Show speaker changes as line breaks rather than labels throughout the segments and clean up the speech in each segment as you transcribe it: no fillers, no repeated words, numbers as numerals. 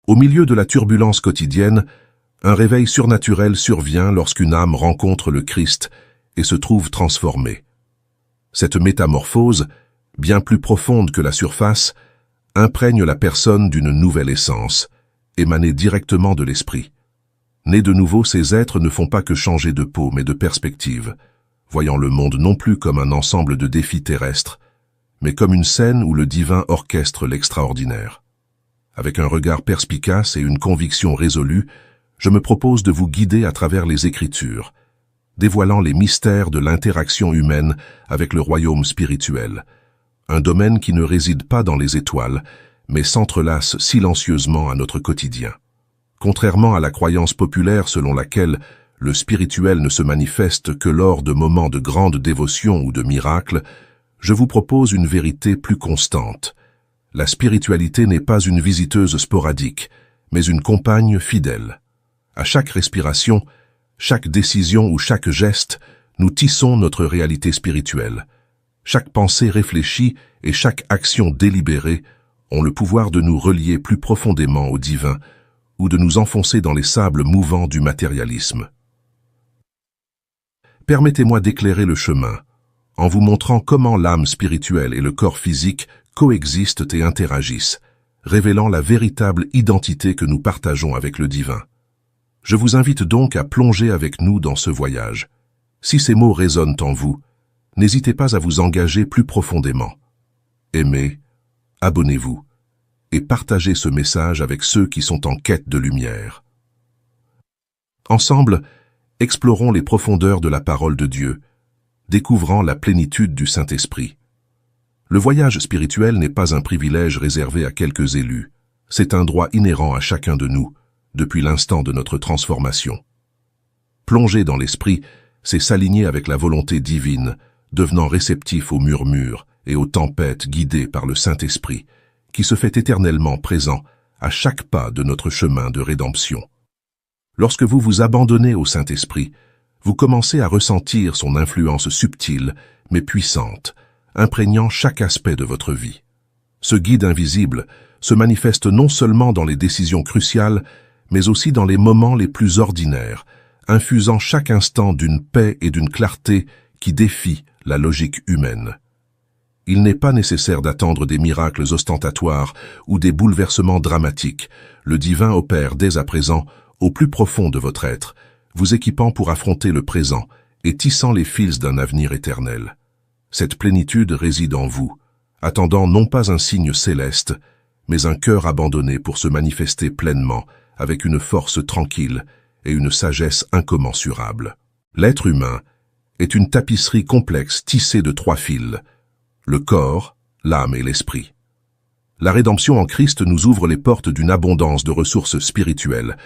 Au milieu de la turbulence quotidienne, un réveil surnaturel survient lorsqu'une âme rencontre le Christ et se trouve transformée. Cette métamorphose, bien plus profonde que la surface, imprègne la personne d'une nouvelle essence, émanée directement de l'esprit. Nés de nouveau, ces êtres ne font pas que changer de peau, mais de perspective, voyant le monde non plus comme un ensemble de défis terrestres, mais comme une scène où le divin orchestre l'extraordinaire. Avec un regard perspicace et une conviction résolue, je me propose de vous guider à travers les Écritures, dévoilant les mystères de l'interaction humaine avec le royaume spirituel, un domaine qui ne réside pas dans les étoiles, mais s'entrelace silencieusement à notre quotidien. Contrairement à la croyance populaire selon laquelle le spirituel ne se manifeste que lors de moments de grande dévotion ou de miracles, je vous propose une vérité plus constante. La spiritualité n'est pas une visiteuse sporadique, mais une compagne fidèle. À chaque respiration, chaque décision ou chaque geste, nous tissons notre réalité spirituelle. Chaque pensée réfléchie et chaque action délibérée ont le pouvoir de nous relier plus profondément au divin ou de nous enfoncer dans les sables mouvants du matérialisme. Permettez-moi d'éclairer le chemin, en vous montrant comment l'âme spirituelle et le corps physique coexistent et interagissent, révélant la véritable identité que nous partageons avec le divin. Je vous invite donc à plonger avec nous dans ce voyage. Si ces mots résonnent en vous, n'hésitez pas à vous engager plus profondément. Aimez, abonnez-vous et partagez ce message avec ceux qui sont en quête de lumière. Ensemble, explorons les profondeurs de la parole de Dieu, découvrant la plénitude du Saint-Esprit. Le voyage spirituel n'est pas un privilège réservé à quelques élus, c'est un droit inhérent à chacun de nous, depuis l'instant de notre transformation. Plonger dans l'esprit, c'est s'aligner avec la volonté divine, devenant réceptif aux murmures et aux tempêtes guidées par le Saint-Esprit, qui se fait éternellement présent à chaque pas de notre chemin de rédemption. Lorsque vous vous abandonnez au Saint-Esprit, vous commencez à ressentir son influence subtile mais puissante, imprégnant chaque aspect de votre vie. Ce guide invisible se manifeste non seulement dans les décisions cruciales, mais aussi dans les moments les plus ordinaires, infusant chaque instant d'une paix et d'une clarté qui défient la logique humaine. Il n'est pas nécessaire d'attendre des miracles ostentatoires ou des bouleversements dramatiques. Le divin opère dès à présent au plus profond de votre être, vous équipant pour affronter le présent et tissant les fils d'un avenir éternel. Cette plénitude réside en vous, attendant non pas un signe céleste, mais un cœur abandonné pour se manifester pleinement, avec une force tranquille et une sagesse incommensurable. L'être humain est une tapisserie complexe tissée de 3 fils, le corps, l'âme et l'esprit. La rédemption en Christ nous ouvre les portes d'une abondance de ressources spirituelles,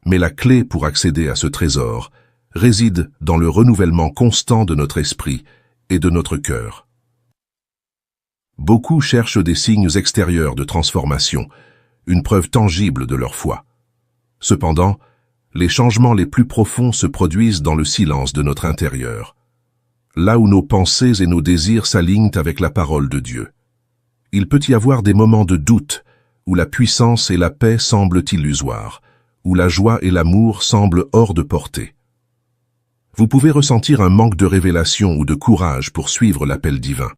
mais la clé pour accéder à ce trésor réside dans le renouvellement constant de notre esprit et de notre cœur. Beaucoup cherchent des signes extérieurs de transformation, une preuve tangible de leur foi. Cependant, les changements les plus profonds se produisent dans le silence de notre intérieur, là où nos pensées et nos désirs s'alignent avec la parole de Dieu. Il peut y avoir des moments de doute, où la puissance et la paix semblent illusoires, où la joie et l'amour semblent hors de portée. Vous pouvez ressentir un manque de révélation ou de courage pour suivre l'appel divin.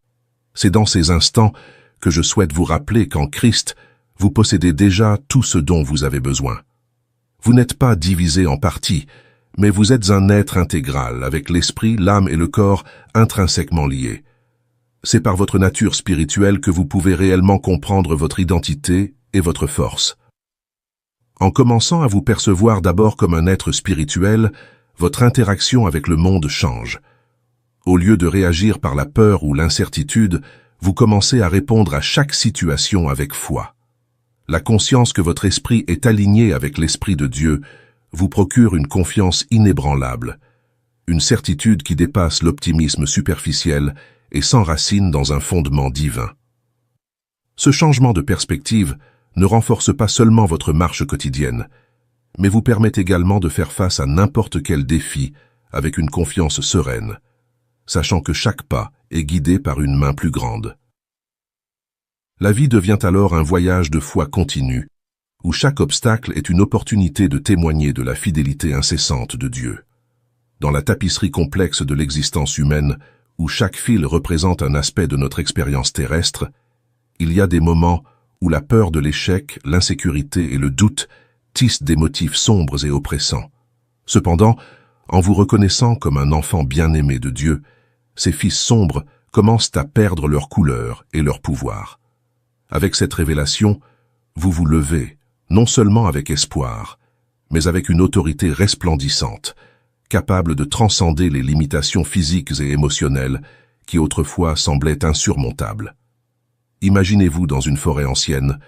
C'est dans ces instants que je souhaite vous rappeler qu'en Christ, vous possédez déjà tout ce dont vous avez besoin. Vous n'êtes pas divisé en parties, mais vous êtes un être intégral, avec l'esprit, l'âme et le corps intrinsèquement liés. C'est par votre nature spirituelle que vous pouvez réellement comprendre votre identité et votre force. En commençant à vous percevoir d'abord comme un être spirituel, votre interaction avec le monde change. Au lieu de réagir par la peur ou l'incertitude, vous commencez à répondre à chaque situation avec foi. La conscience que votre esprit est aligné avec l'Esprit de Dieu vous procure une confiance inébranlable, une certitude qui dépasse l'optimisme superficiel et s'enracine dans un fondement divin. Ce changement de perspective ne renforce pas seulement votre marche quotidienne, mais vous permet également de faire face à n'importe quel défi avec une confiance sereine, sachant que chaque pas est guidé par une main plus grande. La vie devient alors un voyage de foi continu, où chaque obstacle est une opportunité de témoigner de la fidélité incessante de Dieu. Dans la tapisserie complexe de l'existence humaine, où chaque fil représente un aspect de notre expérience terrestre, il y a des moments où la peur de l'échec, l'insécurité et le doute tissent des motifs sombres et oppressants. Cependant, en vous reconnaissant comme un enfant bien-aimé de Dieu, ces fils sombres commencent à perdre leur couleur et leur pouvoir. Avec cette révélation, vous vous levez, non seulement avec espoir, mais avec une autorité resplendissante, capable de transcender les limitations physiques et émotionnelles qui autrefois semblaient insurmontables. Imaginez-vous dans une forêt ancienne,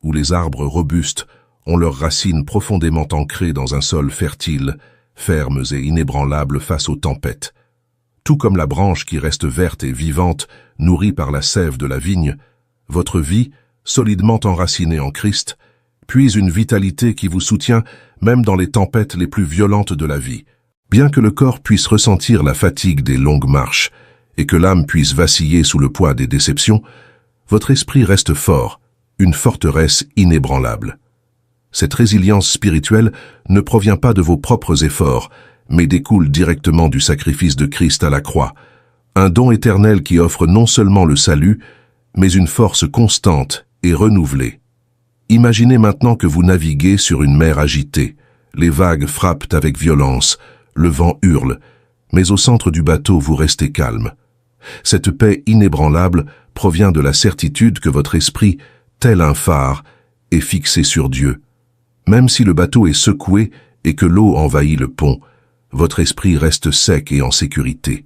où les arbres robustes ont leurs racines profondément ancrées dans un sol fertile, fermes et inébranlables face aux tempêtes. Tout comme la branche qui reste verte et vivante, nourrie par la sève de la vigne, votre vie, solidement enracinée en Christ, puise une vitalité qui vous soutient même dans les tempêtes les plus violentes de la vie. Bien que le corps puisse ressentir la fatigue des longues marches et que l'âme puisse vaciller sous le poids des déceptions, votre esprit reste fort, une forteresse inébranlable. Cette résilience spirituelle ne provient pas de vos propres efforts, mais découle directement du sacrifice de Christ à la croix, un don éternel qui offre non seulement le salut, mais une force constante et renouvelée. Imaginez maintenant que vous naviguez sur une mer agitée, les vagues frappent avec violence, le vent hurle, mais au centre du bateau vous restez calme. Cette paix inébranlable provient de la certitude que votre esprit, tel un phare, est fixé sur Dieu. Même si le bateau est secoué et que l'eau envahit le pont, votre esprit reste sec et en sécurité.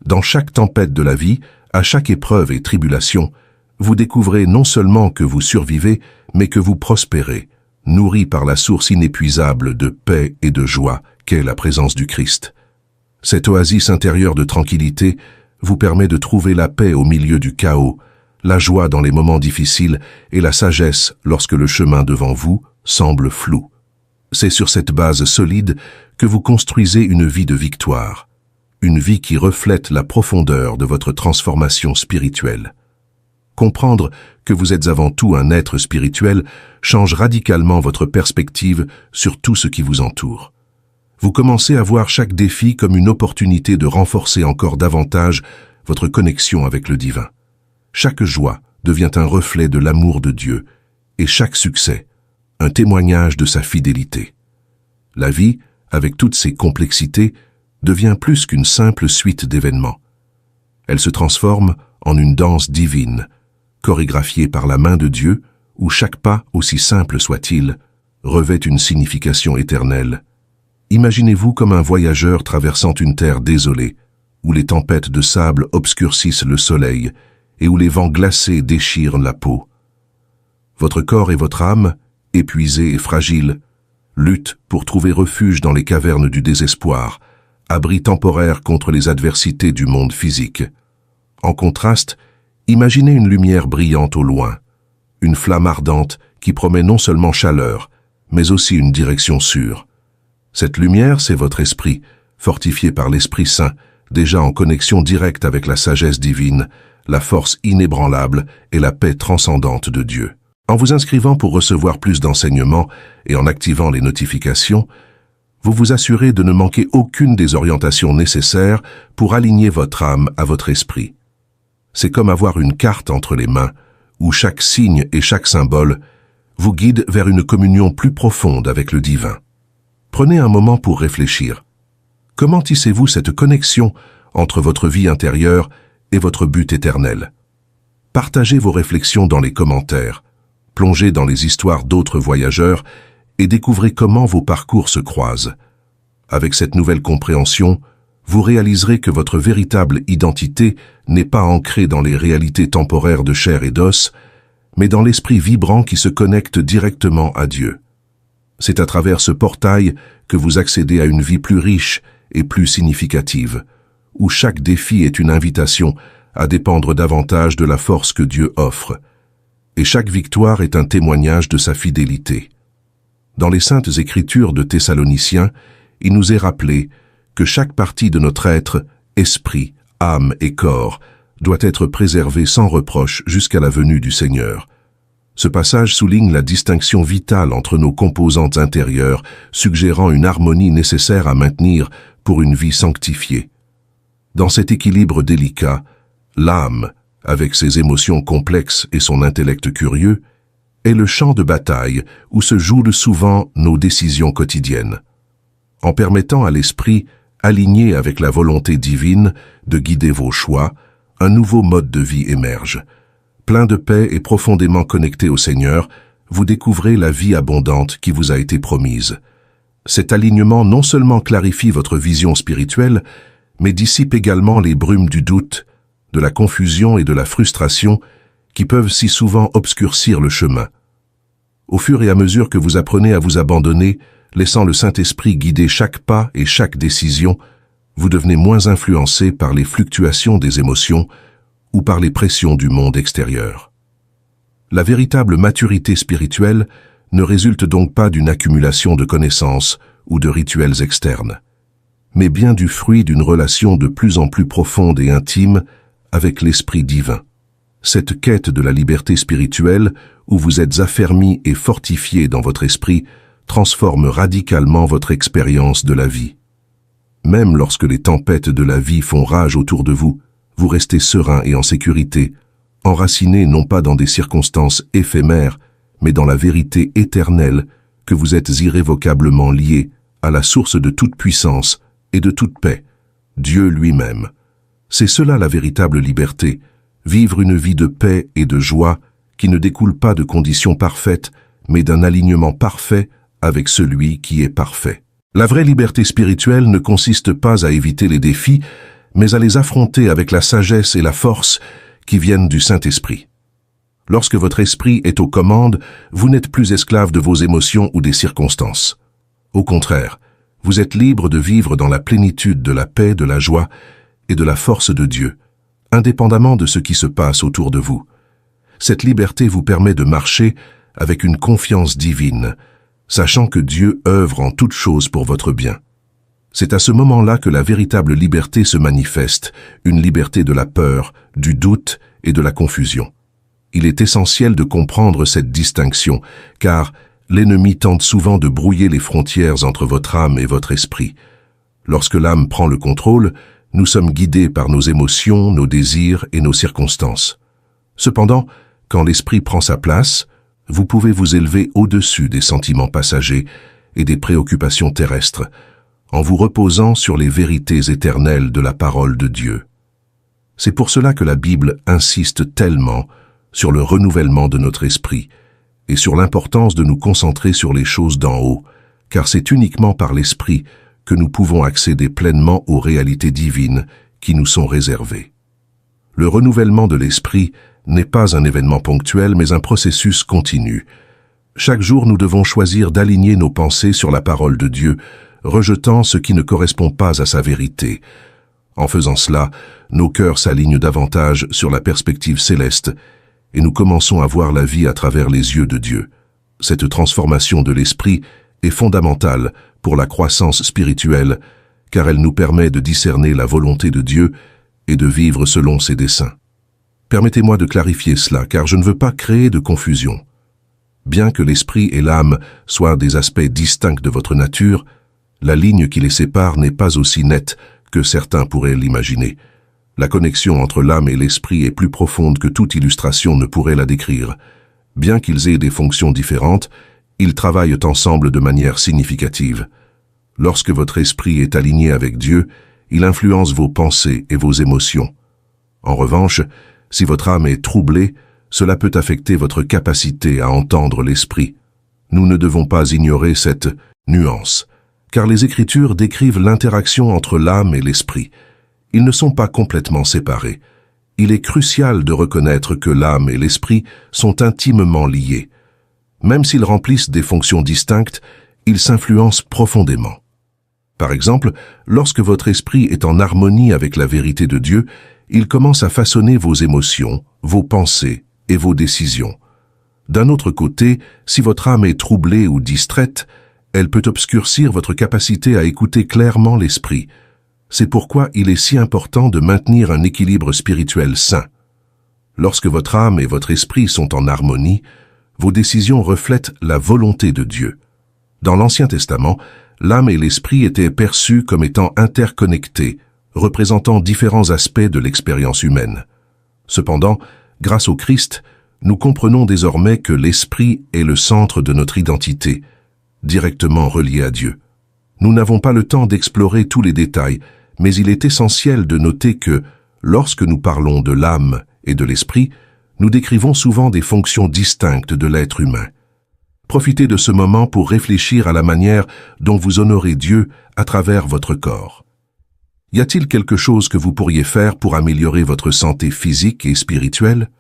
Dans chaque tempête de la vie, à chaque épreuve et tribulation, vous découvrez non seulement que vous survivez, mais que vous prospérez, nourri par la source inépuisable de paix et de joie qu'est la présence du Christ. Cette oasis intérieure de tranquillité vous permet de trouver la paix au milieu du chaos, la joie dans les moments difficiles et la sagesse lorsque le chemin devant vous semble flou. C'est sur cette base solide que vous construisez une vie de victoire, une vie qui reflète la profondeur de votre transformation spirituelle. Comprendre que vous êtes avant tout un être spirituel change radicalement votre perspective sur tout ce qui vous entoure. Vous commencez à voir chaque défi comme une opportunité de renforcer encore davantage votre connexion avec le divin. Chaque joie devient un reflet de l'amour de Dieu et chaque succès, un témoignage de sa fidélité. La vie, avec toutes ses complexités, devient plus qu'une simple suite d'événements. Elle se transforme en une danse divine, chorégraphiée par la main de Dieu, où chaque pas, aussi simple soit-il, revêt une signification éternelle. Imaginez-vous comme un voyageur traversant une terre désolée, où les tempêtes de sable obscurcissent le soleil et où les vents glacés déchirent la peau. Votre corps et votre âme, épuisés et fragiles, luttent pour trouver refuge dans les cavernes du désespoir, abri temporaire contre les adversités du monde physique. En contraste, imaginez une lumière brillante au loin, une flamme ardente qui promet non seulement chaleur, mais aussi une direction sûre. Cette lumière, c'est votre esprit, fortifié par l'Esprit Saint, déjà en connexion directe avec la sagesse divine, la force inébranlable et la paix transcendante de Dieu. En vous inscrivant pour recevoir plus d'enseignements et en activant les notifications, vous vous assurez de ne manquer aucune des orientations nécessaires pour aligner votre âme à votre esprit. C'est comme avoir une carte entre les mains, où chaque signe et chaque symbole vous guident vers une communion plus profonde avec le divin. Prenez un moment pour réfléchir. Comment tissez-vous cette connexion entre votre vie intérieure et votre but éternel? Partagez vos réflexions dans les commentaires, plongez dans les histoires d'autres voyageurs et découvrez comment vos parcours se croisent. Avec cette nouvelle compréhension, vous réaliserez que votre véritable identité n'est pas ancrée dans les réalités temporaires de chair et d'os, mais dans l'esprit vibrant qui se connecte directement à Dieu. C'est à travers ce portail que vous accédez à une vie plus riche et plus significative, où chaque défi est une invitation à dépendre davantage de la force que Dieu offre, et chaque victoire est un témoignage de sa fidélité. Dans les saintes écritures de Thessaloniciens, il nous est rappelé que chaque partie de notre être, esprit, âme et corps, doit être préservée sans reproche jusqu'à la venue du Seigneur. Ce passage souligne la distinction vitale entre nos composantes intérieures, suggérant une harmonie nécessaire à maintenir pour une vie sanctifiée. Dans cet équilibre délicat, l'âme, avec ses émotions complexes et son intellect curieux, est le champ de bataille où se jouent souvent nos décisions quotidiennes. En permettant à l'esprit, aligné avec la volonté divine, de guider vos choix, un nouveau mode de vie émerge. Plein de paix et profondément connecté au Seigneur, vous découvrez la vie abondante qui vous a été promise. Cet alignement non seulement clarifie votre vision spirituelle, mais dissipe également les brumes du doute, de la confusion et de la frustration qui peuvent si souvent obscurcir le chemin. Au fur et à mesure que vous apprenez à vous abandonner, laissant le Saint-Esprit guider chaque pas et chaque décision, vous devenez moins influencé par les fluctuations des émotions ou par les pressions du monde extérieur. La véritable maturité spirituelle ne résulte donc pas d'une accumulation de connaissances ou de rituels externes, mais bien du fruit d'une relation de plus en plus profonde et intime avec l'Esprit divin. Cette quête de la liberté spirituelle, où vous êtes affermi et fortifié dans votre esprit, transforme radicalement votre expérience de la vie. Même lorsque les tempêtes de la vie font rage autour de vous, vous restez serein et en sécurité, enraciné non pas dans des circonstances éphémères, mais dans la vérité éternelle que vous êtes irrévocablement lié à la source de toute puissance et de toute paix, Dieu lui-même. C'est cela la véritable liberté, vivre une vie de paix et de joie qui ne découle pas de conditions parfaites, mais d'un alignement parfait avec celui qui est parfait. La vraie liberté spirituelle ne consiste pas à éviter les défis, mais à les affronter avec la sagesse et la force qui viennent du Saint-Esprit. Lorsque votre esprit est aux commandes, vous n'êtes plus esclave de vos émotions ou des circonstances. Au contraire, vous êtes libre de vivre dans la plénitude de la paix, de la joie et de la force de Dieu, indépendamment de ce qui se passe autour de vous. Cette liberté vous permet de marcher avec une confiance divine, sachant que Dieu œuvre en toutes choses pour votre bien. C'est à ce moment-là que la véritable liberté se manifeste, une liberté de la peur, du doute et de la confusion. Il est essentiel de comprendre cette distinction, car l'ennemi tente souvent de brouiller les frontières entre votre âme et votre esprit. Lorsque l'âme prend le contrôle, nous sommes guidés par nos émotions, nos désirs et nos circonstances. Cependant, quand l'esprit prend sa place, vous pouvez vous élever au-dessus des sentiments passagers et des préoccupations terrestres, en vous reposant sur les vérités éternelles de la parole de Dieu. C'est pour cela que la Bible insiste tellement sur le renouvellement de notre esprit et sur l'importance de nous concentrer sur les choses d'en haut, car c'est uniquement par l'esprit que nous pouvons accéder pleinement aux réalités divines qui nous sont réservées. Le renouvellement de l'esprit n'est pas un événement ponctuel, mais un processus continu. Chaque jour, nous devons choisir d'aligner nos pensées sur la parole de Dieu, rejetant ce qui ne correspond pas à sa vérité. En faisant cela, nos cœurs s'alignent davantage sur la perspective céleste et nous commençons à voir la vie à travers les yeux de Dieu. Cette transformation de l'esprit est fondamentale pour la croissance spirituelle, car elle nous permet de discerner la volonté de Dieu et de vivre selon ses desseins. Permettez-moi de clarifier cela, car je ne veux pas créer de confusion. Bien que l'esprit et l'âme soient des aspects distincts de votre nature, la ligne qui les sépare n'est pas aussi nette que certains pourraient l'imaginer. La connexion entre l'âme et l'esprit est plus profonde que toute illustration ne pourrait la décrire. Bien qu'ils aient des fonctions différentes, ils travaillent ensemble de manière significative. Lorsque votre esprit est aligné avec Dieu, il influence vos pensées et vos émotions. En revanche, si votre âme est troublée, cela peut affecter votre capacité à entendre l'esprit. Nous ne devons pas ignorer cette nuance, car les Écritures décrivent l'interaction entre l'âme et l'esprit. Ils ne sont pas complètement séparés. Il est crucial de reconnaître que l'âme et l'esprit sont intimement liés. Même s'ils remplissent des fonctions distinctes, ils s'influencent profondément. Par exemple, lorsque votre esprit est en harmonie avec la vérité de Dieu, il commence à façonner vos émotions, vos pensées et vos décisions. D'un autre côté, si votre âme est troublée ou distraite, elle peut obscurcir votre capacité à écouter clairement l'esprit. C'est pourquoi il est si important de maintenir un équilibre spirituel sain. Lorsque votre âme et votre esprit sont en harmonie, Vos décisions reflètent la volonté de Dieu. Dans l'Ancien Testament, l'âme et l'esprit étaient perçus comme étant interconnectés, représentant différents aspects de l'expérience humaine. Cependant, grâce au Christ, nous comprenons désormais que l'esprit est le centre de notre identité, directement relié à Dieu. Nous n'avons pas le temps d'explorer tous les détails, mais il est essentiel de noter que, lorsque nous parlons de l'âme et de l'esprit, nous décrivons souvent des fonctions distinctes de l'être humain. Profitez de ce moment pour réfléchir à la manière dont vous honorez Dieu à travers votre corps. Y a-t-il quelque chose que vous pourriez faire pour améliorer votre santé physique et spirituelle?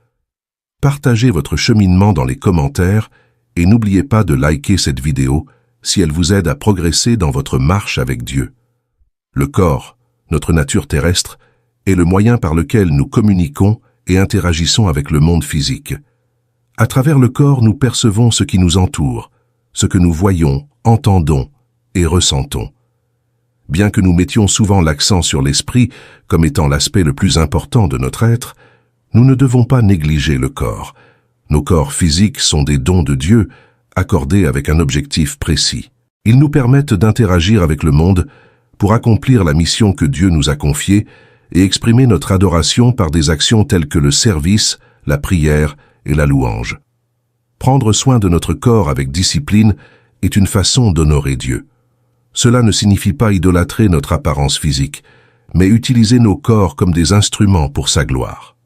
Partagez votre cheminement dans les commentaires et n'oubliez pas de liker cette vidéo si elle vous aide à progresser dans votre marche avec Dieu. Le corps, notre nature terrestre, est le moyen par lequel nous communiquons et interagissons avec le monde physique. À travers le corps, nous percevons ce qui nous entoure, ce que nous voyons, entendons et ressentons. Bien que nous mettions souvent l'accent sur l'esprit comme étant l'aspect le plus important de notre être, nous ne devons pas négliger le corps. Nos corps physiques sont des dons de Dieu, accordés avec un objectif précis. Ils nous permettent d'interagir avec le monde pour accomplir la mission que Dieu nous a confiée et exprimer notre adoration par des actions telles que le service, la prière et la louange. Prendre soin de notre corps avec discipline est une façon d'honorer Dieu. Cela ne signifie pas idolâtrer notre apparence physique, mais utiliser nos corps comme des instruments pour sa gloire.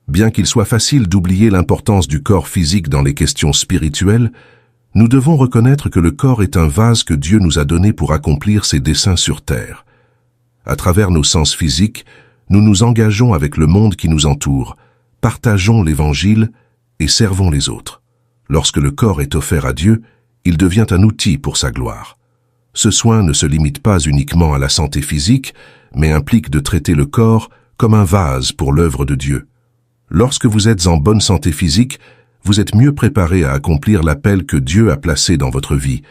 Bien qu'il soit facile d'oublier l'importance du corps physique dans les questions spirituelles, nous devons reconnaître que le corps est un vase que Dieu nous a donné pour accomplir ses desseins sur terre. À travers nos sens physiques, nous nous engageons avec le monde qui nous entoure, partageons l'Évangile et servons les autres. Lorsque le corps est offert à Dieu, il devient un outil pour sa gloire. Ce soin ne se limite pas uniquement à la santé physique, mais implique de traiter le corps comme un vase pour l'œuvre de Dieu. Lorsque vous êtes en bonne santé physique, vous êtes mieux préparé à accomplir l'appel que Dieu a placé dans votre vie,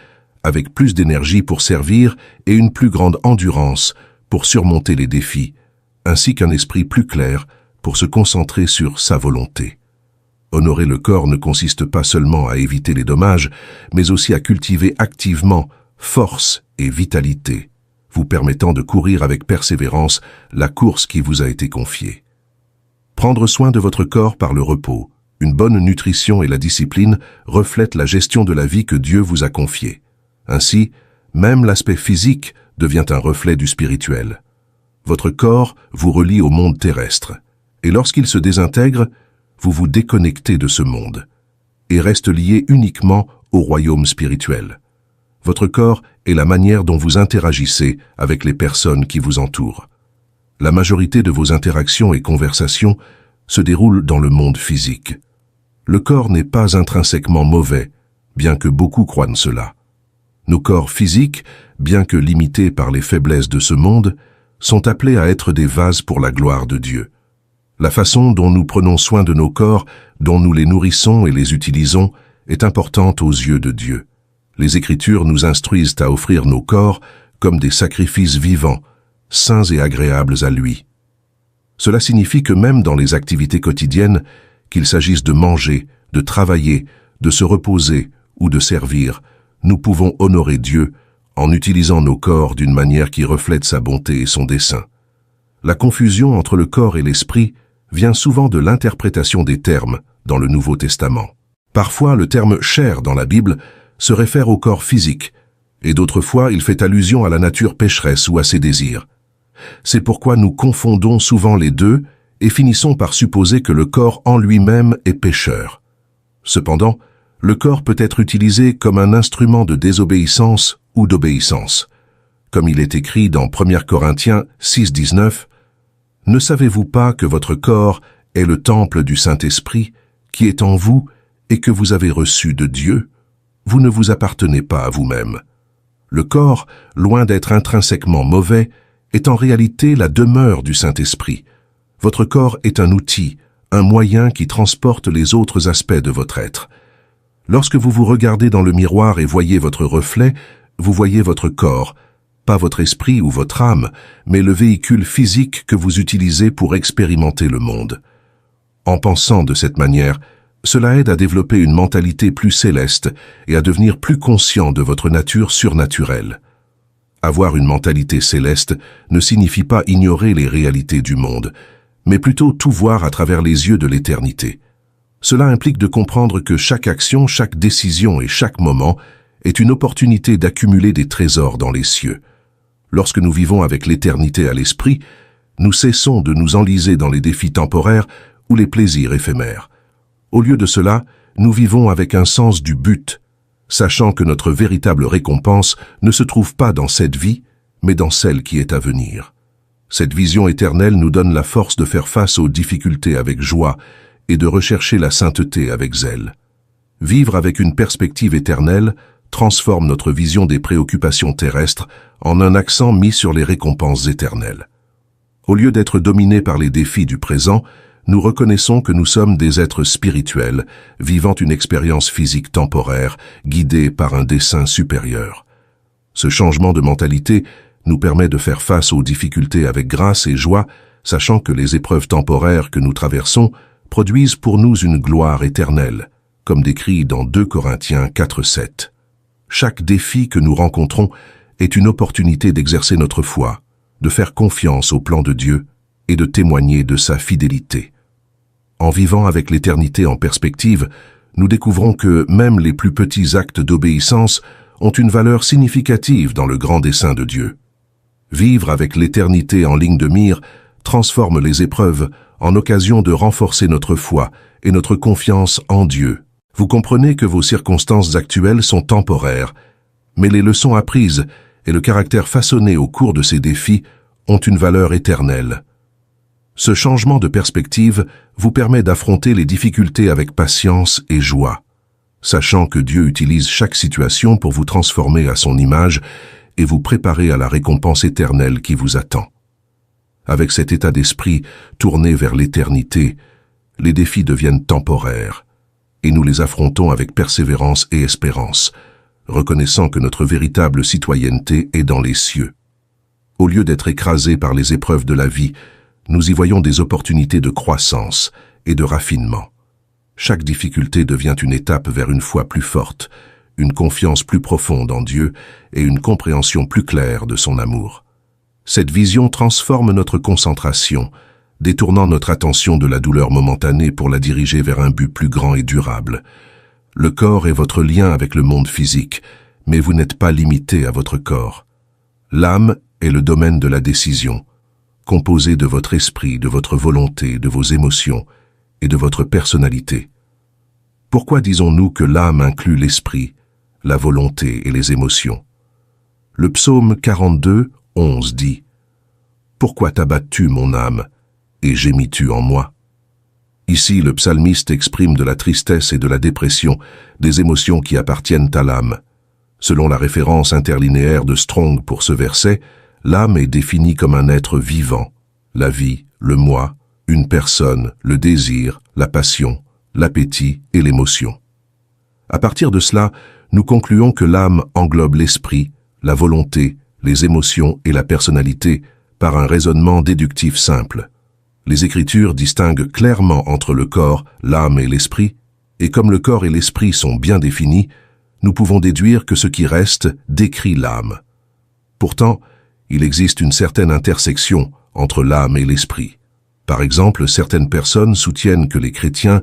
avec plus d'énergie pour servir et une plus grande endurance pour surmonter les défis, ainsi qu'un esprit plus clair pour se concentrer sur sa volonté. Honorer le corps ne consiste pas seulement à éviter les dommages, mais aussi à cultiver activement force et vitalité, vous permettant de courir avec persévérance la course qui vous a été confiée. Prendre soin de votre corps par le repos, une bonne nutrition et la discipline reflètent la gestion de la vie que Dieu vous a confiée. Ainsi, même l'aspect physique devient un reflet du spirituel. Votre corps vous relie au monde terrestre, et lorsqu'il se désintègre, vous vous déconnectez de ce monde, et reste lié uniquement au royaume spirituel. Votre corps est la manière dont vous interagissez avec les personnes qui vous entourent. La majorité de vos interactions et conversations se déroulent dans le monde physique. Le corps n'est pas intrinsèquement mauvais, bien que beaucoup croient cela. Nos corps physiques, bien que limités par les faiblesses de ce monde, sont appelés à être des vases pour la gloire de Dieu. La façon dont nous prenons soin de nos corps, dont nous les nourrissons et les utilisons, est importante aux yeux de Dieu. Les Écritures nous instruisent à offrir nos corps comme des sacrifices vivants, saints et agréables à lui. Cela signifie que même dans les activités quotidiennes, qu'il s'agisse de manger, de travailler, de se reposer ou de servir, nous pouvons honorer Dieu en utilisant nos corps d'une manière qui reflète sa bonté et son dessein. La confusion entre le corps et l'esprit vient souvent de l'interprétation des termes dans le Nouveau Testament. Parfois, le terme « chair » dans la Bible se réfère au corps physique, et d'autres fois, il fait allusion à la nature pécheresse ou à ses désirs. C'est pourquoi nous confondons souvent les deux et finissons par supposer que le corps en lui-même est pécheur. Cependant, le corps peut être utilisé comme un instrument de désobéissance ou d'obéissance. Comme il est écrit dans 1 Corinthiens 6,19, « Ne savez-vous pas que votre corps est le temple du Saint-Esprit qui est en vous et que vous avez reçu de Dieu? Vous ne vous appartenez pas à vous-même. » Le corps, loin d'être intrinsèquement mauvais, est en réalité la demeure du Saint-Esprit. Votre corps est un outil, un moyen qui transporte les autres aspects de votre être. Lorsque vous vous regardez dans le miroir et voyez votre reflet, vous voyez votre corps, pas votre esprit ou votre âme, mais le véhicule physique que vous utilisez pour expérimenter le monde. En pensant de cette manière, Cela aide à développer une mentalité plus céleste et à devenir plus conscient de votre nature surnaturelle. Avoir une mentalité céleste ne signifie pas ignorer les réalités du monde, mais plutôt tout voir à travers les yeux de l'éternité. Cela implique de comprendre que chaque action, chaque décision et chaque moment est une opportunité d'accumuler des trésors dans les cieux. Lorsque nous vivons avec l'éternité à l'esprit, nous cessons de nous enliser dans les défis temporaires ou les plaisirs éphémères. Au lieu de cela, nous vivons avec un sens du but, sachant que notre véritable récompense ne se trouve pas dans cette vie, mais dans celle qui est à venir. Cette vision éternelle nous donne la force de faire face aux difficultés avec joie et de rechercher la sainteté avec zèle. Vivre avec une perspective éternelle transforme notre vision des préoccupations terrestres en un accent mis sur les récompenses éternelles. Au lieu d'être dominés par les défis du présent, nous reconnaissons que nous sommes des êtres spirituels, vivant une expérience physique temporaire, guidée par un dessein supérieur. Ce changement de mentalité nous permet de faire face aux difficultés avec grâce et joie, sachant que les épreuves temporaires que nous traversons produisent pour nous une gloire éternelle, comme décrit dans 2 Corinthiens 4:7. Chaque défi que nous rencontrons est une opportunité d'exercer notre foi, de faire confiance au plan de Dieu et de témoigner de sa fidélité. En vivant avec l'éternité en perspective, nous découvrons que même les plus petits actes d'obéissance ont une valeur significative dans le grand dessein de Dieu. Vivre avec l'éternité en ligne de mire transforme les épreuves en occasion de renforcer notre foi et notre confiance en Dieu. Vous comprenez que vos circonstances actuelles sont temporaires, mais les leçons apprises et le caractère façonné au cours de ces défis ont une valeur éternelle. Ce changement de perspective vous permet d'affronter les difficultés avec patience et joie, sachant que Dieu utilise chaque situation pour vous transformer à son image et vous préparer à la récompense éternelle qui vous attend. Avec cet état d'esprit tourné vers l'éternité, les défis deviennent temporaires, et nous les affrontons avec persévérance et espérance, reconnaissant que notre véritable citoyenneté est dans les cieux. Au lieu d'être écrasés par les épreuves de la vie, nous y voyons des opportunités de croissance et de raffinement. Chaque difficulté devient une étape vers une foi plus forte, une confiance plus profonde en Dieu et une compréhension plus claire de son amour. Cette vision transforme notre concentration, détournant notre attention de la douleur momentanée pour la diriger vers un but plus grand et durable. Le corps est votre lien avec le monde physique, mais vous n'êtes pas limité à votre corps. L'âme est le domaine de la décision, composé de votre esprit, de votre volonté, de vos émotions et de votre personnalité. Pourquoi disons-nous que l'âme inclut l'esprit, la volonté et les émotions? Le psaume 42, 11 dit « Pourquoi t'abattes-tu, mon âme, et gémis-tu en moi ?» Ici, le psalmiste exprime de la tristesse et de la dépression, des émotions qui appartiennent à l'âme. Selon la référence interlinéaire de Strong pour ce verset, l'âme est définie comme un être vivant, la vie, le moi, une personne, le désir, la passion, l'appétit et l'émotion. À partir de cela, nous concluons que l'âme englobe l'esprit, la volonté, les émotions et la personnalité par un raisonnement déductif simple. Les Écritures distinguent clairement entre le corps, l'âme et l'esprit, et comme le corps et l'esprit sont bien définis, nous pouvons déduire que ce qui reste décrit l'âme. Pourtant, il existe une certaine intersection entre l'âme et l'esprit. Par exemple, certaines personnes soutiennent que les chrétiens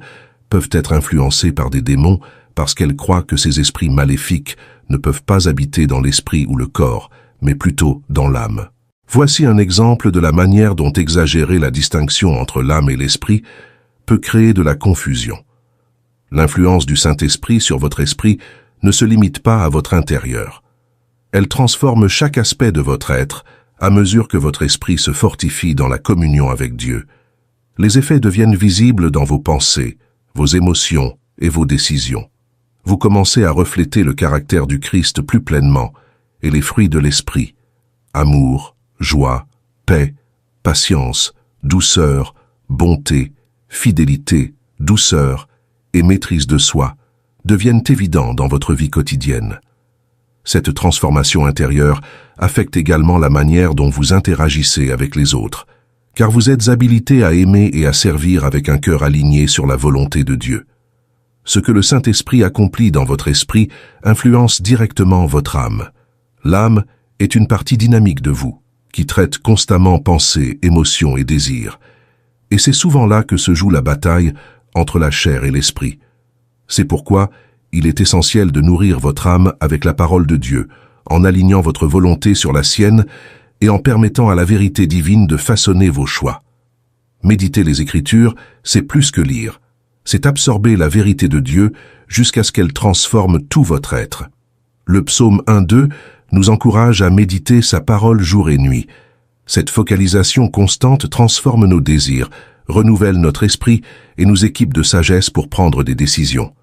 peuvent être influencés par des démons parce qu'elles croient que ces esprits maléfiques ne peuvent pas habiter dans l'esprit ou le corps, mais plutôt dans l'âme. Voici un exemple de la manière dont exagérer la distinction entre l'âme et l'esprit peut créer de la confusion. L'influence du Saint-Esprit sur votre esprit ne se limite pas à votre intérieur. Elle transforme chaque aspect de votre être à mesure que votre esprit se fortifie dans la communion avec Dieu. Les effets deviennent visibles dans vos pensées, vos émotions et vos décisions. Vous commencez à refléter le caractère du Christ plus pleinement et les fruits de l'esprit, amour, joie, paix, patience, douceur, bonté, fidélité, douceur et maîtrise de soi deviennent évidents dans votre vie quotidienne. Cette transformation intérieure affecte également la manière dont vous interagissez avec les autres, car vous êtes habilité à aimer et à servir avec un cœur aligné sur la volonté de Dieu. Ce que le Saint-Esprit accomplit dans votre esprit influence directement votre âme. L'âme est une partie dynamique de vous, qui traite constamment pensées, émotions et désirs. Et c'est souvent là que se joue la bataille entre la chair et l'esprit. C'est pourquoi il est essentiel de nourrir votre âme avec la parole de Dieu, en alignant votre volonté sur la sienne et en permettant à la vérité divine de façonner vos choix. Méditer les Écritures, c'est plus que lire. C'est absorber la vérité de Dieu jusqu'à ce qu'elle transforme tout votre être. Le psaume 1-2 nous encourage à méditer sa parole jour et nuit. Cette focalisation constante transforme nos désirs, renouvelle notre esprit et nous équipe de sagesse pour prendre des décisions.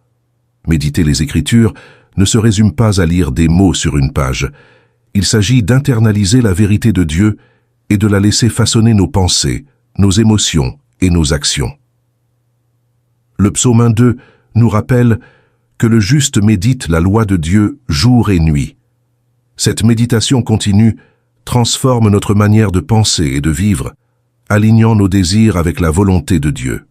Méditer les Écritures ne se résume pas à lire des mots sur une page. Il s'agit d'internaliser la vérité de Dieu et de la laisser façonner nos pensées, nos émotions et nos actions. Le psaume 1-2 nous rappelle que le juste médite la loi de Dieu jour et nuit. Cette méditation continue transforme notre manière de penser et de vivre, alignant nos désirs avec la volonté de Dieu.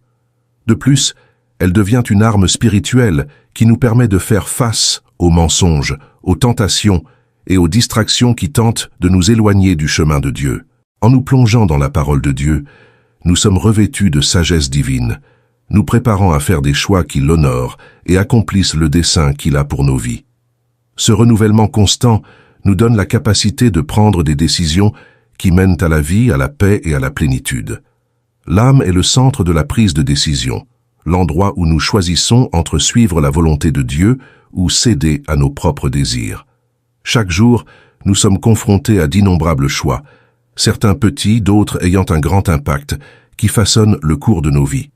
De plus, elle devient une arme spirituelle qui nous permet de faire face aux mensonges, aux tentations et aux distractions qui tentent de nous éloigner du chemin de Dieu. En nous plongeant dans la parole de Dieu, nous sommes revêtus de sagesse divine, nous préparant à faire des choix qui l'honorent et accomplissent le dessein qu'il a pour nos vies. Ce renouvellement constant nous donne la capacité de prendre des décisions qui mènent à la vie, à la paix et à la plénitude. L'âme est le centre de la prise de décision, l'endroit où nous choisissons entre suivre la volonté de Dieu ou céder à nos propres désirs. Chaque jour, nous sommes confrontés à d'innombrables choix, certains petits, d'autres ayant un grand impact, qui façonnent le cours de nos vies.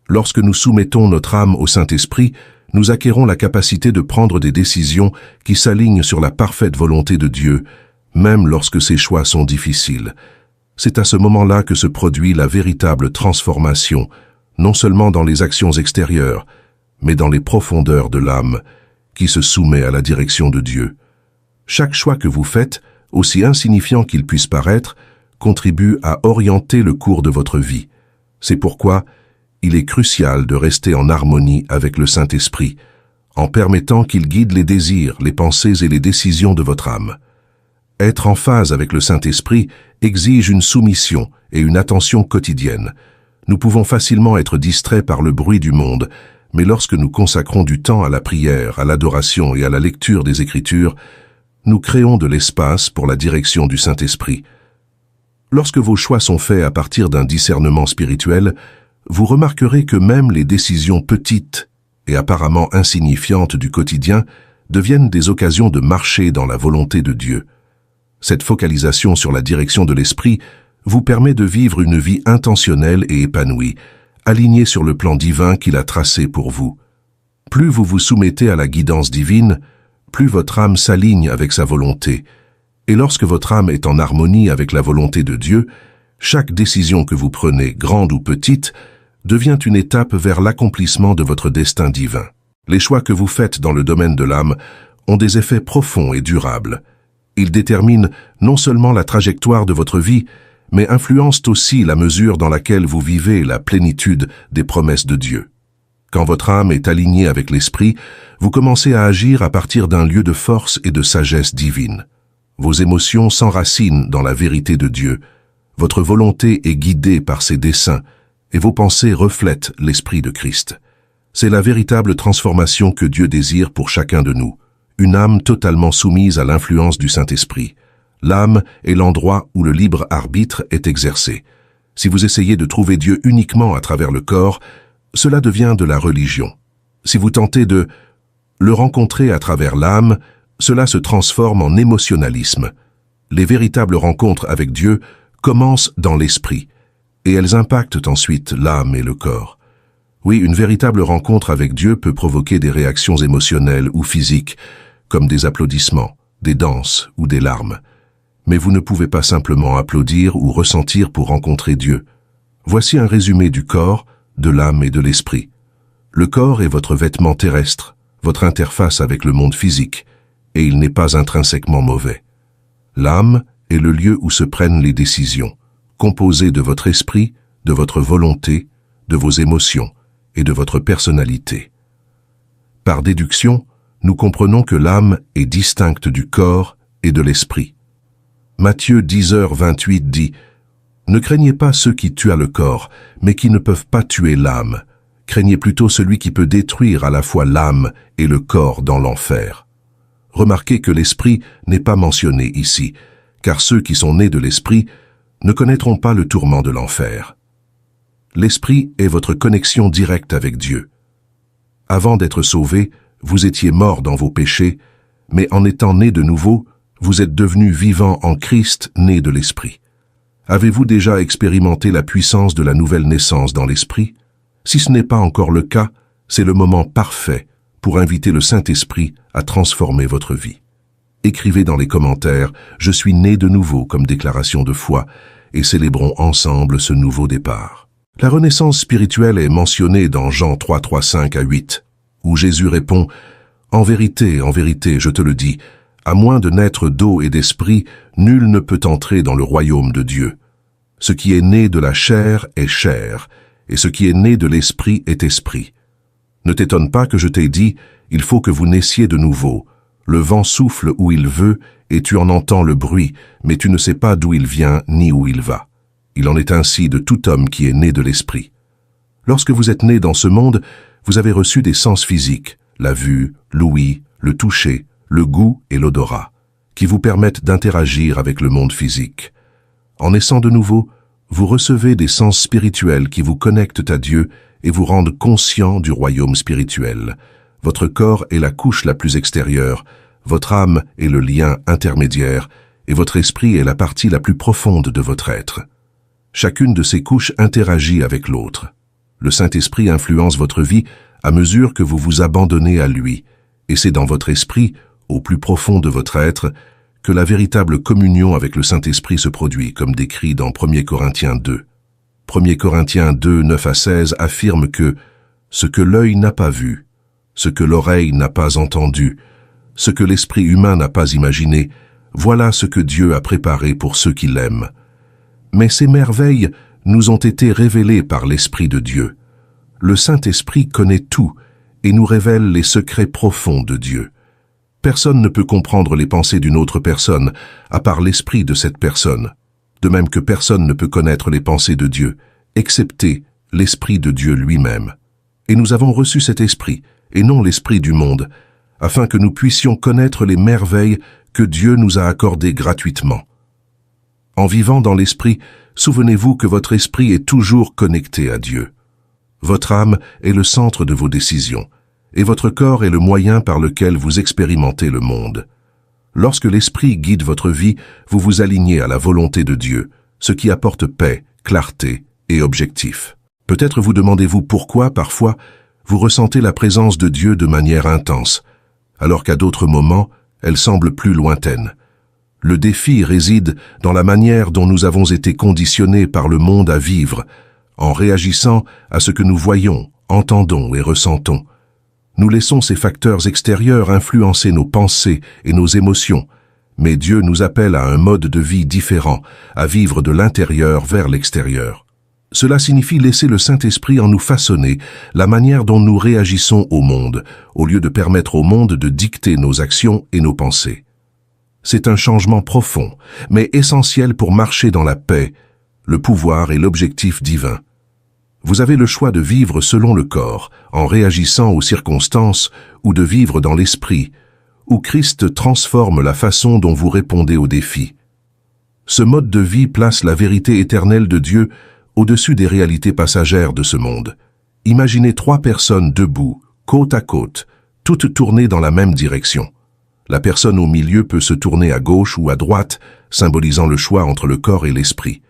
Lorsque nous soumettons notre âme au Saint-Esprit, nous acquérons la capacité de prendre des décisions qui s'alignent sur la parfaite volonté de Dieu, même lorsque ces choix sont difficiles. C'est à ce moment-là que se produit la véritable transformation, non seulement dans les actions extérieures, mais dans les profondeurs de l'âme, qui se soumet à la direction de Dieu. Chaque choix que vous faites, aussi insignifiant qu'il puisse paraître, contribue à orienter le cours de votre vie. C'est pourquoi il est crucial de rester en harmonie avec le Saint-Esprit, en permettant qu'il guide les désirs, les pensées et les décisions de votre âme. Être en phase avec le Saint-Esprit exige une soumission et une attention quotidienne. Nous pouvons facilement être distraits par le bruit du monde, mais lorsque nous consacrons du temps à la prière, à l'adoration et à la lecture des Écritures, nous créons de l'espace pour la direction du Saint-Esprit. Lorsque vos choix sont faits à partir d'un discernement spirituel, vous remarquerez que même les décisions petites et apparemment insignifiantes du quotidien deviennent des occasions de marcher dans la volonté de Dieu. Cette focalisation sur la direction de l'esprit vous permet de vivre une vie intentionnelle et épanouie, alignée sur le plan divin qu'il a tracé pour vous. Plus vous vous soumettez à la guidance divine, plus votre âme s'aligne avec sa volonté. Et lorsque votre âme est en harmonie avec la volonté de Dieu, chaque décision que vous prenez, grande ou petite, devient une étape vers l'accomplissement de votre destin divin. Les choix que vous faites dans le domaine de l'âme ont des effets profonds et durables. Ils déterminent non seulement la trajectoire de votre vie, mais influencent aussi la mesure dans laquelle vous vivez la plénitude des promesses de Dieu. Quand votre âme est alignée avec l'esprit, vous commencez à agir à partir d'un lieu de force et de sagesse divine. Vos émotions s'enracinent dans la vérité de Dieu. Votre volonté est guidée par ses desseins et vos pensées reflètent l'Esprit de Christ. C'est la véritable transformation que Dieu désire pour chacun de nous, une âme totalement soumise à l'influence du Saint-Esprit. L'âme est l'endroit où le libre arbitre est exercé. Si vous essayez de trouver Dieu uniquement à travers le corps, cela devient de la religion. Si vous tentez de le rencontrer à travers l'âme, cela se transforme en émotionnalisme. Les véritables rencontres avec Dieu commencent dans l'esprit, et elles impactent ensuite l'âme et le corps. Oui, une véritable rencontre avec Dieu peut provoquer des réactions émotionnelles ou physiques, comme des applaudissements, des danses ou des larmes. Mais vous ne pouvez pas simplement applaudir ou ressentir pour rencontrer Dieu. Voici un résumé du corps, de l'âme et de l'esprit. Le corps est votre vêtement terrestre, votre interface avec le monde physique, et il n'est pas intrinsèquement mauvais. L'âme est le lieu où se prennent les décisions, composé de votre esprit, de votre volonté, de vos émotions et de votre personnalité. Par déduction, nous comprenons que l'âme est distincte du corps et de l'esprit. Matthieu 10h28 dit « Ne craignez pas ceux qui tuent le corps, mais qui ne peuvent pas tuer l'âme. Craignez plutôt celui qui peut détruire à la fois l'âme et le corps dans l'enfer. » Remarquez que l'esprit n'est pas mentionné ici, car ceux qui sont nés de l'esprit ne connaîtront pas le tourment de l'enfer. L'esprit est votre connexion directe avec Dieu. Avant d'être sauvé, vous étiez morts dans vos péchés, mais en étant nés de nouveau, vous êtes devenus vivants en Christ, nés de l'esprit. Avez-vous déjà expérimenté la puissance de la nouvelle naissance dans l'esprit? Si ce n'est pas encore le cas, c'est le moment parfait pour inviter le Saint-Esprit à transformer votre vie. Écrivez dans les commentaires « Je suis né de nouveau » comme déclaration de foi et célébrons ensemble ce nouveau départ. La renaissance spirituelle est mentionnée dans Jean 3:5-8, où Jésus répond « En vérité, je te le dis, à moins de naître d'eau et d'esprit, nul ne peut entrer dans le royaume de Dieu. Ce qui est né de la chair est chair, et ce qui est né de l'esprit est esprit. Ne t'étonne pas que je t'ai dit, il faut que vous naissiez de nouveau. Le vent souffle où il veut, et tu en entends le bruit, mais tu ne sais pas d'où il vient ni où il va. Il en est ainsi de tout homme qui est né de l'esprit. Lorsque vous êtes né dans ce monde, vous avez reçu des sens physiques, la vue, l'ouïe, le toucher, le goût et l'odorat, qui vous permettent d'interagir avec le monde physique. En naissant de nouveau, vous recevez des sens spirituels qui vous connectent à Dieu et vous rendent conscient du royaume spirituel. Votre corps est la couche la plus extérieure, votre âme est le lien intermédiaire et votre esprit est la partie la plus profonde de votre être. Chacune de ces couches interagit avec l'autre. Le Saint-Esprit influence votre vie à mesure que vous vous abandonnez à lui, et c'est dans votre esprit, au plus profond de votre être, que la véritable communion avec le Saint-Esprit se produit, comme décrit dans 1 Corinthiens 2. 1 Corinthiens 2, 9-16 affirme que « Ce que l'œil n'a pas vu, ce que l'oreille n'a pas entendu, ce que l'esprit humain n'a pas imaginé, voilà ce que Dieu a préparé pour ceux qui l'aiment. Mais ces merveilles nous ont été révélées par l'Esprit de Dieu. Le Saint-Esprit connaît tout et nous révèle les secrets profonds de Dieu. Personne ne peut comprendre les pensées d'une autre personne, à part l'esprit de cette personne. De même que personne ne peut connaître les pensées de Dieu, excepté l'Esprit de Dieu lui-même. Et nous avons reçu cet esprit, et non l'esprit du monde, afin que nous puissions connaître les merveilles que Dieu nous a accordées gratuitement. En vivant dans l'esprit, souvenez-vous que votre esprit est toujours connecté à Dieu. Votre âme est le centre de vos décisions, et votre corps est le moyen par lequel vous expérimentez le monde. Lorsque l'esprit guide votre vie, vous vous alignez à la volonté de Dieu, ce qui apporte paix, clarté et objectif. Peut-être vous demandez-vous pourquoi, parfois, vous ressentez la présence de Dieu de manière intense, alors qu'à d'autres moments, elle semble plus lointaine. Le défi réside dans la manière dont nous avons été conditionnés par le monde à vivre, en réagissant à ce que nous voyons, entendons et ressentons. Nous laissons ces facteurs extérieurs influencer nos pensées et nos émotions, mais Dieu nous appelle à un mode de vie différent, à vivre de l'intérieur vers l'extérieur. Cela signifie laisser le Saint-Esprit en nous façonner la manière dont nous réagissons au monde, au lieu de permettre au monde de dicter nos actions et nos pensées. C'est un changement profond, mais essentiel pour marcher dans la paix, le pouvoir et l'objectif divin. Vous avez le choix de vivre selon le corps, en réagissant aux circonstances, ou de vivre dans l'esprit, où Christ transforme la façon dont vous répondez aux défis. Ce mode de vie place la vérité éternelle de Dieu au-dessus des réalités passagères de ce monde. Imaginez 3 personnes debout, côte à côte, toutes tournées dans la même direction. La personne au milieu peut se tourner à gauche ou à droite, symbolisant le choix entre le corps et l'esprit.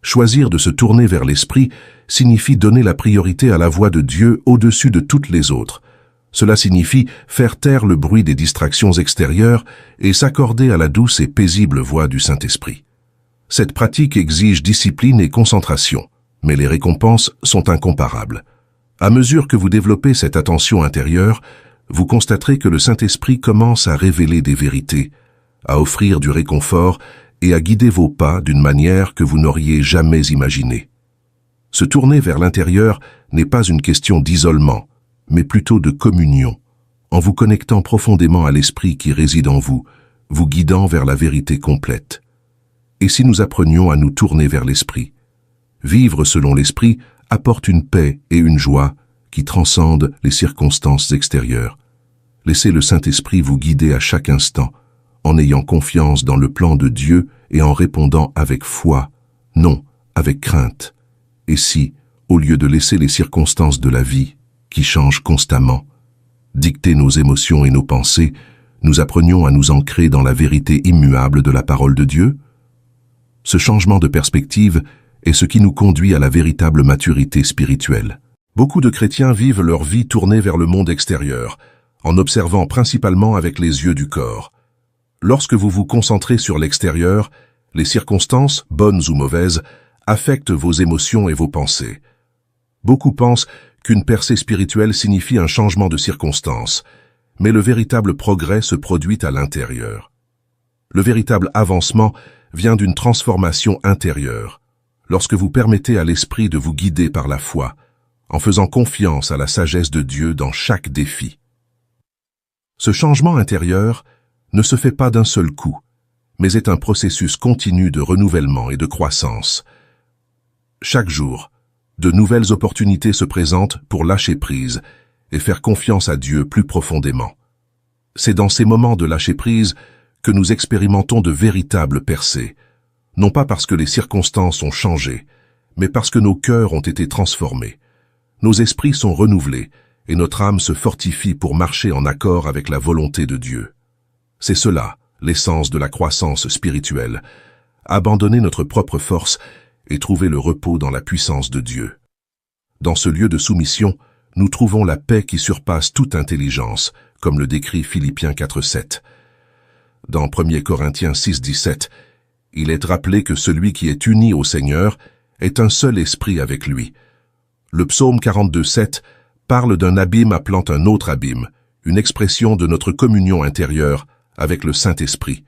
Choisir de se tourner vers l'esprit signifie donner la priorité à la voix de Dieu au-dessus de toutes les autres. Cela signifie faire taire le bruit des distractions extérieures et s'accorder à la douce et paisible voix du Saint-Esprit. Cette pratique exige discipline et concentration, mais les récompenses sont incomparables. À mesure que vous développez cette attention intérieure, vous constaterez que le Saint-Esprit commence à révéler des vérités, à offrir du réconfort et à guider vos pas d'une manière que vous n'auriez jamais imaginée. Se tourner vers l'intérieur n'est pas une question d'isolement, mais plutôt de communion. en vous connectant profondément à l'esprit qui réside en vous, vous guidant vers la vérité complète. Et si nous apprenions à nous tourner vers l'esprit? Vivre selon l'esprit apporte une paix et une joie qui transcendent les circonstances extérieures. Laissez le Saint-Esprit vous guider à chaque instant, en ayant confiance dans le plan de Dieu et en répondant avec foi, non avec crainte. Et si, au lieu de laisser les circonstances de la vie, qui changent constamment, dicter nos émotions et nos pensées, nous apprenions à nous ancrer dans la vérité immuable de la parole de Dieu? Ce changement de perspective est ce qui nous conduit à la véritable maturité spirituelle. Beaucoup de chrétiens vivent leur vie tournée vers le monde extérieur, en observant principalement avec les yeux du corps. Lorsque vous vous concentrez sur l'extérieur, les circonstances, bonnes ou mauvaises, affectent vos émotions et vos pensées. Beaucoup pensent qu'une percée spirituelle signifie un changement de circonstances, mais le véritable progrès se produit à l'intérieur. Le véritable avancement vient d'une transformation intérieure, lorsque vous permettez à l'esprit de vous guider par la foi, en faisant confiance à la sagesse de Dieu dans chaque défi. Ce changement intérieur ne se fait pas d'un seul coup, mais est un processus continu de renouvellement et de croissance. Chaque jour, de nouvelles opportunités se présentent pour lâcher prise et faire confiance à Dieu plus profondément. C'est dans ces moments de lâcher prise que nous expérimentons de véritables percées, non pas parce que les circonstances ont changé, mais parce que nos cœurs ont été transformés. Nos esprits sont renouvelés et notre âme se fortifie pour marcher en accord avec la volonté de Dieu. C'est cela, l'essence de la croissance spirituelle, abandonner notre propre force et trouver le repos dans la puissance de Dieu. Dans ce lieu de soumission, nous trouvons la paix qui surpasse toute intelligence, comme le décrit Philippiens 4:7. Dans 1 Corinthiens 6:17, il est rappelé que celui qui est uni au Seigneur est un seul esprit avec lui. Le psaume 42:7 parle d'un abîme appelant un autre abîme, une expression de notre communion intérieure avec le Saint-Esprit.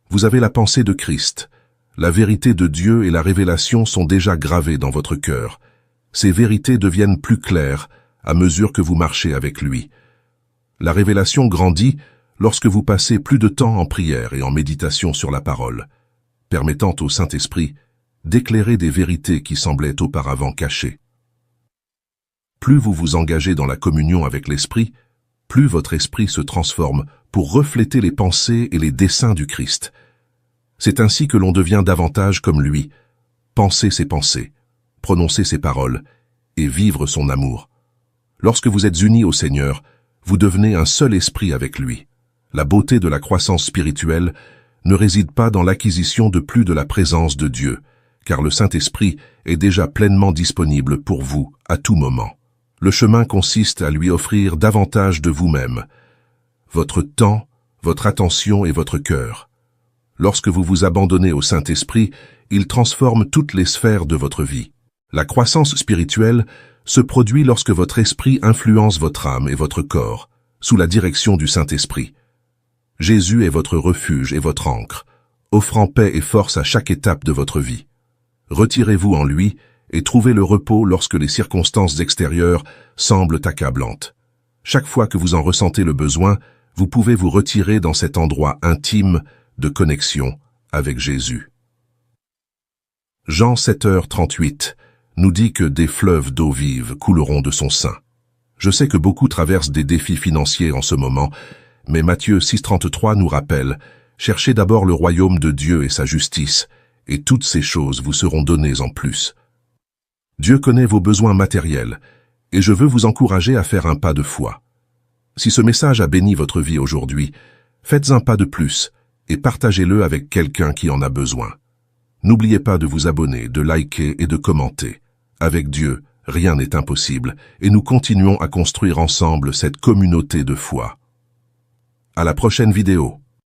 Vous avez la pensée de Christ. La vérité de Dieu et la révélation sont déjà gravées dans votre cœur. Ces vérités deviennent plus claires à mesure que vous marchez avec lui. La révélation grandit lorsque vous passez plus de temps en prière et en méditation sur la parole, permettant au Saint-Esprit d'éclairer des vérités qui semblaient auparavant cachées. Plus vous vous engagez dans la communion avec l'Esprit, plus votre esprit se transforme pour refléter les pensées et les desseins du Christ. C'est ainsi que l'on devient davantage comme lui, penser ses pensées, prononcer ses paroles et vivre son amour. Lorsque vous êtes unis au Seigneur, vous devenez un seul esprit avec lui. La beauté de la croissance spirituelle ne réside pas dans l'acquisition de plus de la présence de Dieu, car le Saint-Esprit est déjà pleinement disponible pour vous à tout moment. Le chemin consiste à lui offrir davantage de vous-même, votre temps, votre attention et votre cœur. Lorsque vous vous abandonnez au Saint-Esprit, il transforme toutes les sphères de votre vie. La croissance spirituelle se produit lorsque votre esprit influence votre âme et votre corps, sous la direction du Saint-Esprit. Jésus est votre refuge et votre ancre, offrant paix et force à chaque étape de votre vie. Retirez-vous en lui et trouvez le repos lorsque les circonstances extérieures semblent accablantes. Chaque fois que vous en ressentez le besoin, vous pouvez vous retirer dans cet endroit intime de connexion avec Jésus. Jean 7h38 nous dit que des fleuves d'eau vive couleront de son sein. Je sais que beaucoup traversent des défis financiers en ce moment, mais Matthieu 6,33 nous rappelle « Cherchez d'abord le royaume de Dieu et sa justice, et toutes ces choses vous seront données en plus. » Dieu connaît vos besoins matériels, et je veux vous encourager à faire un pas de foi. Si ce message a béni votre vie aujourd'hui, faites un pas de plus et partagez-le avec quelqu'un qui en a besoin. N'oubliez pas de vous abonner, de liker et de commenter. Avec Dieu, rien n'est impossible, et nous continuons à construire ensemble cette communauté de foi. À la prochaine vidéo.